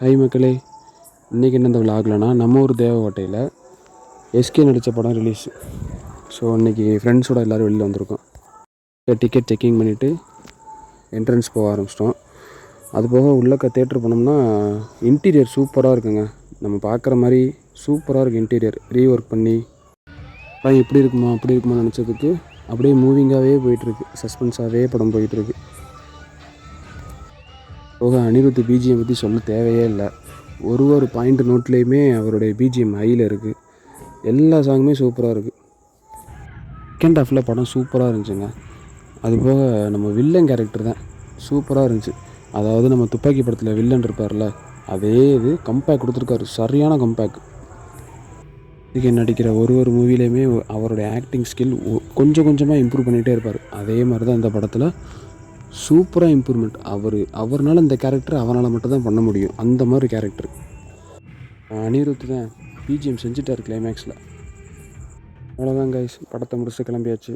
Hi மக்களே, இன்றைக்கி என்ன இந்த விளாக்லனா நம்ம ஊர் தேவகோட்டையில் எஸ்கே நடித்த படம் ரிலீஸ். ஸோ இன்றைக்கி ஃப்ரெண்ட்ஸோடு எல்லோரும் வெளியில் வந்திருக்கோம். டிக்கெட் செக்கிங் பண்ணிவிட்டு என்ட்ரன்ஸ் போக ஆரம்பிச்சிட்டோம். அதுபோக உள்ளக்க தேட்டர் போனோம்னா இன்டீரியர் சூப்பராக இருக்குங்க. நம்ம பார்க்குற மாதிரி சூப்பராக இருக்குது. இன்டீரியர் ரீஒர்க் பண்ணி இப்படி இருக்குமா அப்படி இருக்குமா நினச்சதுக்கு அப்படியே மூவிங்காகவே போயிட்டுருக்கு. சஸ்பென்ஸாகவே படம் போயிட்டுருக்கு. போக அனிருத் பிஜிஎம் பற்றி சொல்ல தேவையே இல்லை. ஒரு பாயிண்ட் நோட்லேயுமே அவருடைய பிஜிஎம் ஹையில் இருக்குது. எல்லா சாங்குமே சூப்பராக இருக்குது. செகண்ட் ஹாஃபில் படம் சூப்பராக இருந்துச்சுங்க. அதுபோக நம்ம வில்லன் கேரக்டர் தான் சூப்பராக இருந்துச்சு. அதாவது நம்ம துப்பாக்கி படத்தில் வில்லன் இருப்பார்ல, அதே இது கம்பேக் கொடுத்துருக்காரு. சரியான கம்பேக். இதுக்கு நடிக்கிற ஒரு மூவிலையுமே அவருடைய ஆக்டிங் ஸ்கில் கொஞ்சம் கொஞ்சமாக இம்ப்ரூவ் பண்ணிகிட்டே இருப்பார். அதே மாதிரி தான் இந்த படத்தில் சூப்பராக இம்ப்ரூவ்மெண்ட். அவர்னால இந்த கேரக்டர் அவரால் மட்டும்தான் பண்ண முடியும். அந்த மாதிரி கேரக்டர். அனிருத் தான் பிஜிஎம் செஞ்சுட்டார் கிளைமேக்ஸில். அவ்வளோதான் கைஸ், படத்தை முடிச்சு கிளம்பியாச்சு.